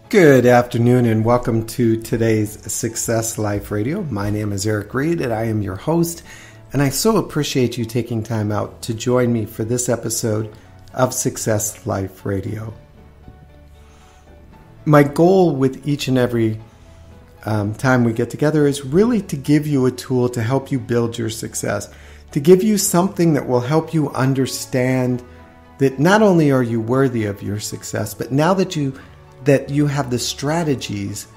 Good afternoon and welcome to today's Success Life Radio. My name is Eric Reed and I am your host, and I so appreciate you taking time out to join me for this episode of Success Life Radio. My goal with each and every time we get together is really to give you a tool to help you build your success, to give you something that will help you understand that not only are you worthy of your success, but now that you have the strategies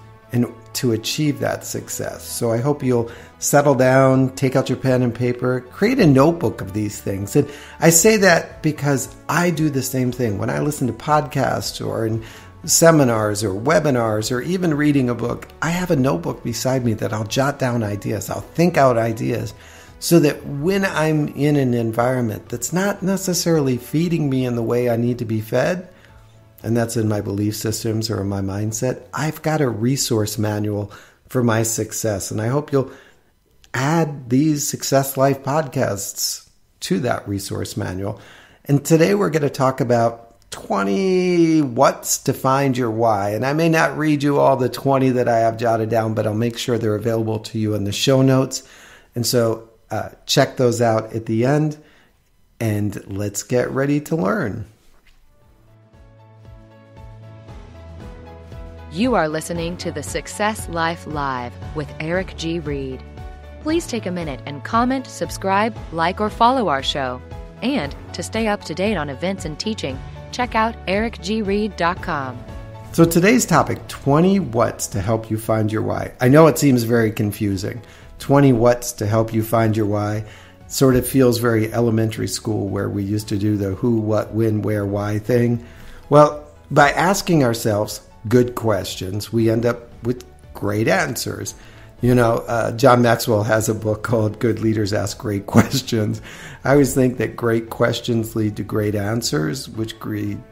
to achieve that success. So I hope you'll settle down, take out your pen and paper, create a notebook of these things. And I say that because I do the same thing. When I listen to podcasts or in seminars or webinars or even reading a book, I have a notebook beside me that I'll jot down ideas. I'll think out ideas so that when I'm in an environment that's not necessarily feeding me in the way I need to be fed, and that's in my belief systems or in my mindset, I've got a resource manual for my success. And I hope you'll add these Success Life podcasts to that resource manual. And today we're going to talk about 20 what's to find your why. And I may not read you all the 20 that I have jotted down, but I'll make sure they're available to you in the show notes. And so check those out at the end, and let's get ready to learn. You are listening to the Success Life Live with Eric G. Reed. Please take a minute and comment, subscribe, like, or follow our show. And to stay up to date on events and teaching, check out ericgreed.com. So today's topic, 20 what's to help you find your why. I know it seems very confusing. 20 what's to help you find your why. Sort of feels very elementary school where we used to do the who, what, when, where, why thing. Well, by asking ourselves good questions, we end up with great answers. You know, John Maxwell has a book called Good Leaders Ask Great Questions. I always think that great questions lead to great answers, which lead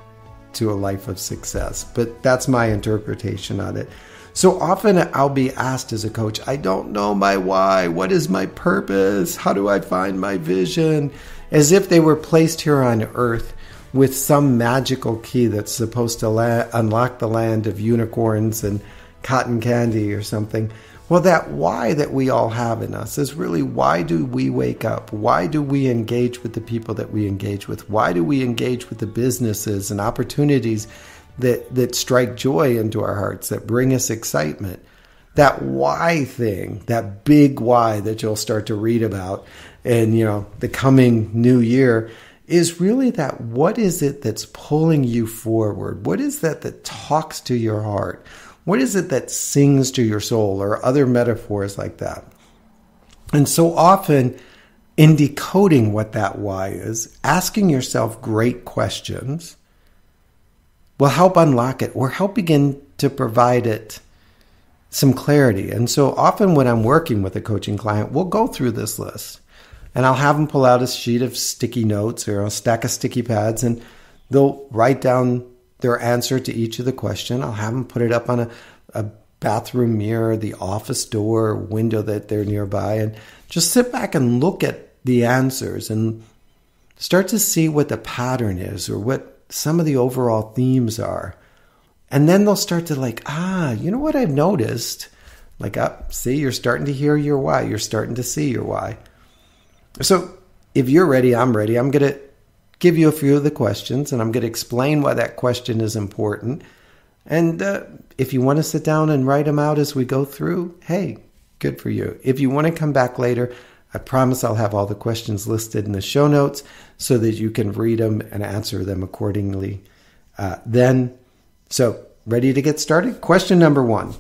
to a life of success. But that's my interpretation on it. So often I'll be asked as a coach, I don't know my why. What is my purpose? How do I find my vision? As if they were placed here on earth with some magical key that's supposed to unlock the land of unicorns and cotton candy or something. Well, that why that we all have in us is really, why do we wake up? Why do we engage with the people that we engage with? Why do we engage with the businesses and opportunities that strike joy into our hearts, that bring us excitement? That why thing, that big why that you'll start to read about in, the coming new year, is really that what is it that's pulling you forward? What is that talks to your heart? What is it that sings to your soul, or other metaphors like that? And so often in decoding what that why is, asking yourself great questions will help unlock it or help begin to provide it some clarity. And so often when I'm working with a coaching client, we'll go through this list. And I'll have them pull out a sheet of sticky notes or a stack of sticky pads, and they'll write down their answer to each of the question. I'll have them put it up on a bathroom mirror, the office door, window that they're nearby, and just sit back and look at the answers and start to see what the pattern is or what some of the overall themes are. And then they'll start to you know what I've noticed? See, you're starting to hear your why. You're starting to see your why. So if you're ready, I'm ready. I'm going to give you a few of the questions, and I'm going to explain why that question is important. And if you want to sit down and write them out as we go through, hey, good for you. If you want to come back later, I promise I'll have all the questions listed in the show notes so that you can read them and answer them accordingly then. So ready to get started? Question number 1.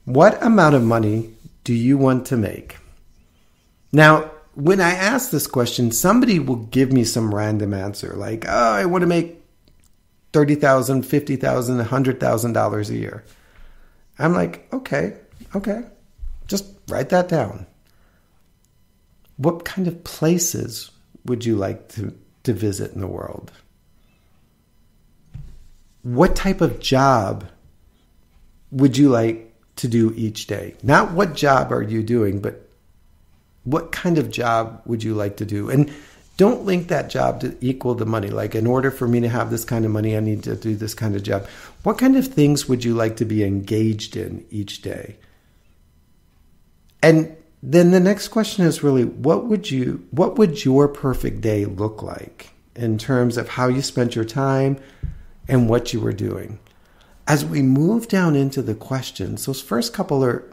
What amount of money do you want to make? Now, when I ask this question, somebody will give me some random answer like, I want to make $30,000, $50,000, $100,000 a year. I'm like, okay, just write that down. What kind of places would you like to visit in the world? What type of job would you like to do each day? Not what job are you doing, but what kind of job would you like to do? And Don't link that job to equal the money. Like, in order for me to have this kind of money, I need to do this kind of job. What kind of things would you like to be engaged in each day? And then the next question is really, what would your perfect day look like in terms of how you spent your time and what you were doing? As we move down into the questions, those first couple are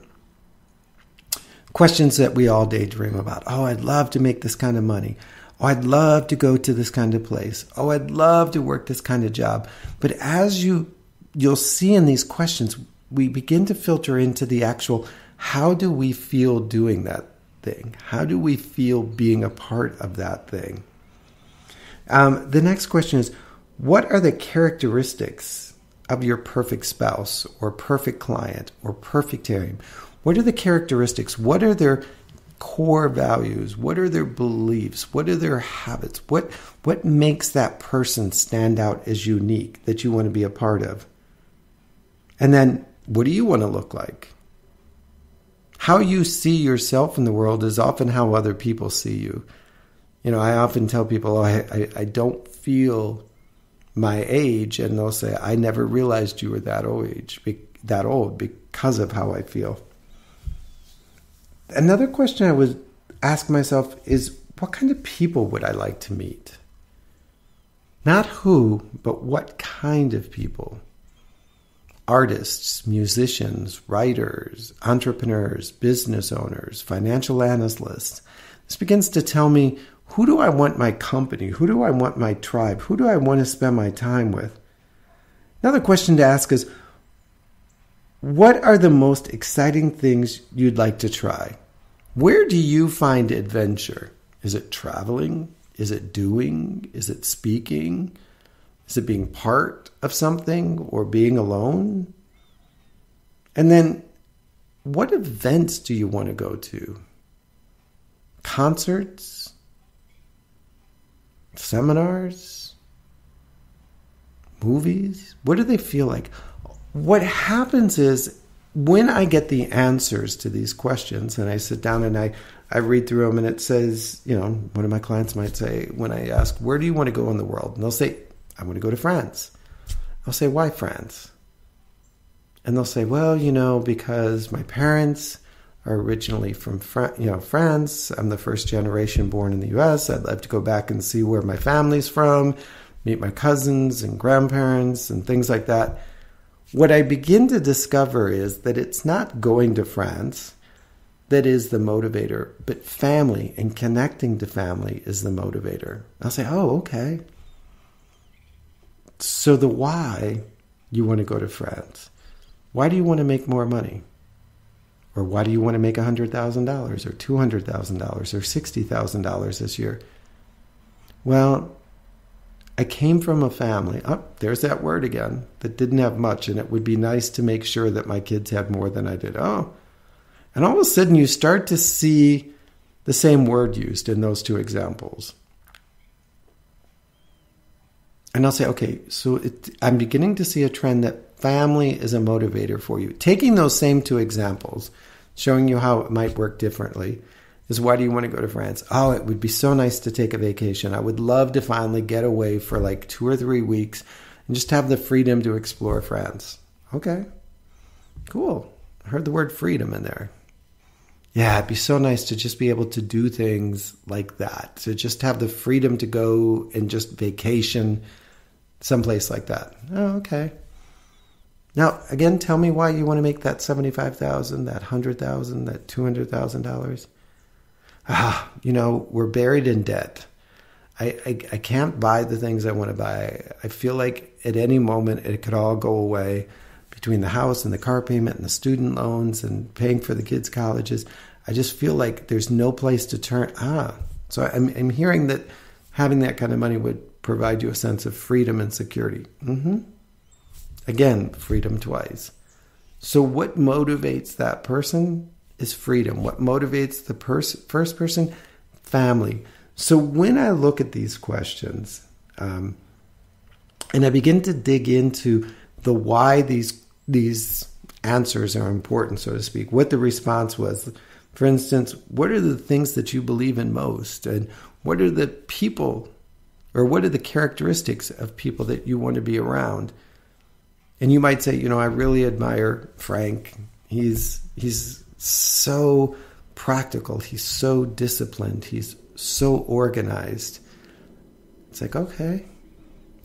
questions that we all daydream about. Oh, I'd love to make this kind of money. Oh, I'd love to go to this kind of place. Oh, I'd love to work this kind of job. But as you'll see in these questions, we begin to filter into the actual, how do we feel doing that thing? How do we feel being a part of that thing? The next question is, what are the characteristics of your perfect spouse or perfect client or perfect team? What are the characteristics? What are their core values? What are their beliefs? What are their habits? What makes that person stand out as unique that you want to be a part of? And then, what do you want to look like? How you see yourself in the world is often how other people see you. You know, I often tell people, I don't feel my age, and they'll say, I never realized you were that old because of how I feel. Another question I would ask myself is, what kind of people would I like to meet? Not who, but what kind of people? Artists, musicians, writers, entrepreneurs, business owners, financial analysts. This begins to tell me, who do I want my company? Who do I want my tribe? Who do I want to spend my time with? Another question to ask is, what are the most exciting things you'd like to try? Where do you find adventure? Is it traveling? Is it doing? Is it speaking? Is it being part of something or being alone? And then, what events do you want to go to? Concerts? Seminars? Movies? What do they feel like? What happens is, when I get the answers to these questions and I sit down and I read through them, and it says, you know, one of my clients might say, when I ask, where do you want to go in the world? And they'll say, I want to go to France. I'll say, why France? And they'll say, well, you know, because my parents are originally from France. I'm the first generation born in the U.S. I'd love to go back and see where my family's from, meet my cousins and grandparents and things like that. What I begin to discover is that it's not going to France that is the motivator, but family and connecting to family is the motivator. I'll say, oh, okay. So the why you want to go to France. Why do you want to make more money? Or why do you want to make $100,000 or $200,000 or $60,000 this year? Well, I came from a family, there's that word again, that didn't have much, and it would be nice to make sure that my kids had more than I did. Oh, and all of a sudden you start to see the same word used in those two examples. And I'll say, okay, so I'm beginning to see a trend that family is a motivator for you. Taking those same two examples, showing you how it might work differently, is why do you want to go to France? Oh, it would be so nice to take a vacation. I would love to finally get away for like 2 or 3 weeks and just have the freedom to explore France. Okay, cool. I heard the word freedom in there. Yeah, it'd be so nice to just be able to do things like that, to just have the freedom to go and just vacation someplace like that. Oh, okay. Now, again, tell me why you want to make that $75,000, that $100,000, that $200,000. You know, we're buried in debt. I can't buy the things I want to buy. I feel like at any moment it could all go away between the house and the car payment and the student loans and paying for the kids' colleges. I just feel like there's no place to turn. So I'm hearing that having that kind of money would provide you a sense of freedom and security. Again, freedom twice. So what motivates that person is freedom. What motivates the first person? Family. So when I look at these questions, and I begin to dig into the why these answers are important, so to speak, what the response was. For instance, what are the things that you believe in most? And What are the people, or what are the characteristics of people that you want to be around? And you might say, I really admire Frank. He's so practical. He's so disciplined. He's so organized. It's like, okay.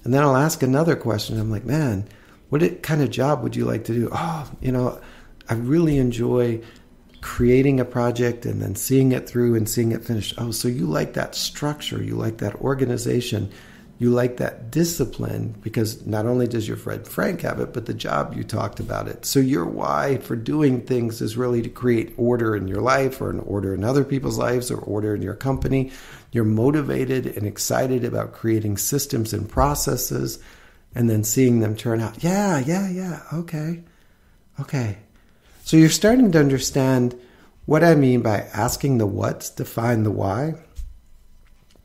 And then I'll ask another question. I'm like, man, what kind of job would you like to do? Oh, I really enjoy creating a project and then seeing it through and seeing it finished. Oh, so you like that structure. You like that organization. You like that discipline, because not only does your friend Frank have it, but the job you talked about it. So your why for doing things is really to create order in your life, or an order in other people's lives, or order in your company. You're motivated and excited about creating systems and processes and then seeing them turn out. Yeah. Okay. So you're starting to understand what I mean by asking the what's to find the why.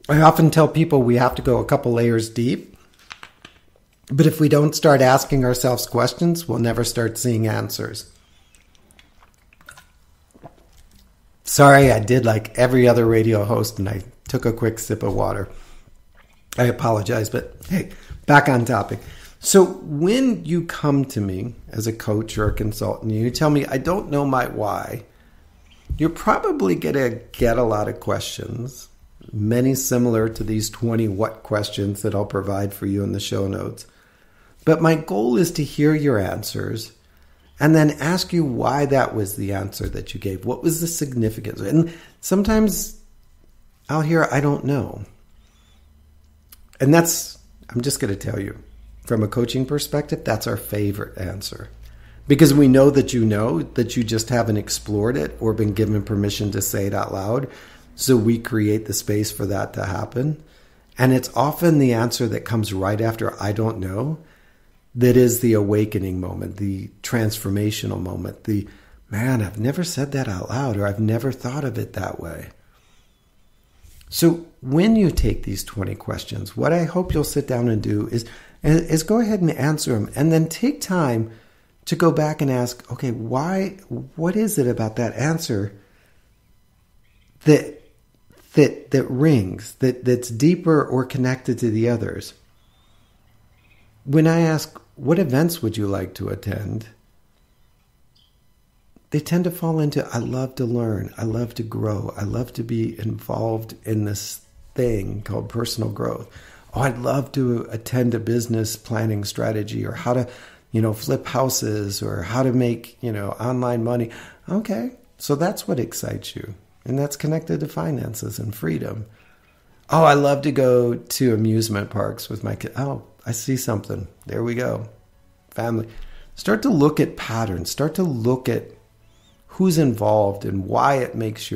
I often tell people we have to go a couple layers deep. But if we don't start asking ourselves questions, we'll never start seeing answers. Sorry, I did like every other radio host and I took a quick sip of water. I apologize, but hey, back on topic. So when you come to me as a coach or a consultant, you tell me, I don't know my why, you're probably going to get a lot of questions, many similar to these 20 what questions that I'll provide for you in the show notes. But my goal is to hear your answers and then ask you why that was the answer that you gave. What was the significance? And sometimes I'll hear, I don't know. And I'm just going to tell you, from a coaching perspective, that's our favorite answer. Because we know that you just haven't explored it or been given permission to say it out loud. So we create the space for that to happen. And it's often the answer that comes right after I don't know that is the awakening moment, the transformational moment, the, man, I've never said that out loud, or I've never thought of it that way. So when you take these 20 questions, what I hope you'll sit down and do is go ahead and answer them, and then take time to go back and ask, okay, what is it about that answer that rings, that's deeper or connected to the others? When I ask, what events would you like to attend? They tend to fall into, I love to learn, I love to grow, I love to be involved in this thing called personal growth. Oh, I'd love to attend a business planning strategy, or how to, flip houses, or how to make, online money. Okay, so that's what excites you. And that's connected to finances and freedom. Oh, I love to go to amusement parks with my kids. Oh, I see something. There we go. Family. Start to look at patterns. Start to look at who's involved and why it makes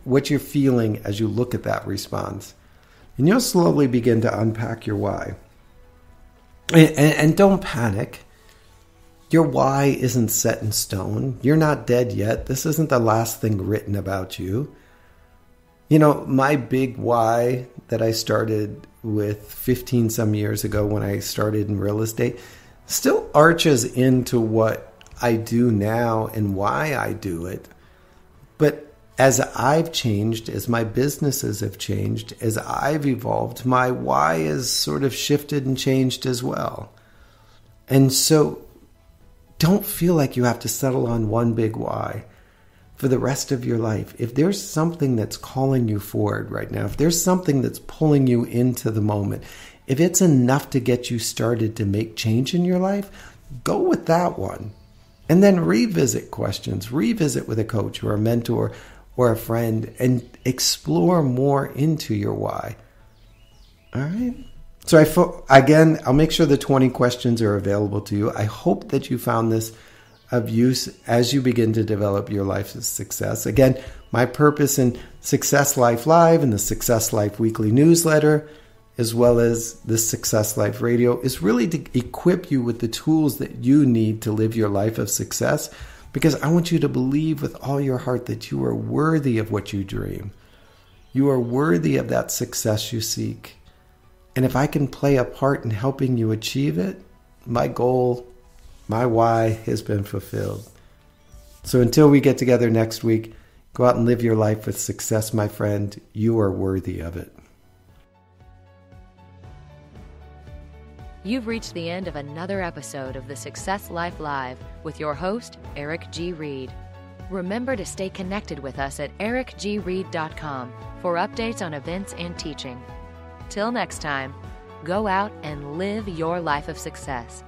what you're feeling as you look at that response. And you'll slowly begin to unpack your why. And don't panic. Your why isn't set in stone. You're not dead yet. This isn't the last thing written about you. My big why that I started with 15 some years ago when I started in real estate still arches into what I do now and why I do it. But as I've changed, as my businesses have changed, as I've evolved, my why has sort of shifted and changed as well. And so don't feel like you have to settle on one big why for the rest of your life. If there's something that's calling you forward right now, if there's something that's pulling you into the moment, if it's enough to get you started to make change in your life, go with that one. And then revisit questions, revisit with a coach or a mentor or a friend, and explore more into your why. All right? So again, I'll make sure the 20 questions are available to you. I hope that you found this of use as you begin to develop your life's success. Again, my purpose in Success Life Live and the Success Life Weekly newsletter, as well as the Success Life Radio, is really to equip you with the tools that you need to live your life of success, because I want you to believe with all your heart that you are worthy of what you dream. You are worthy of that success you seek. And if I can play a part in helping you achieve it, my goal, my why has been fulfilled. So until we get together next week, Go out and live your life with success, my friend. You are worthy of it. You've reached the end of another episode of the Success Life Live with your host, Eric G. Reed. Remember to stay connected with us at ericgreed.com for updates on events and teaching. Till next time, go out and live your life of success.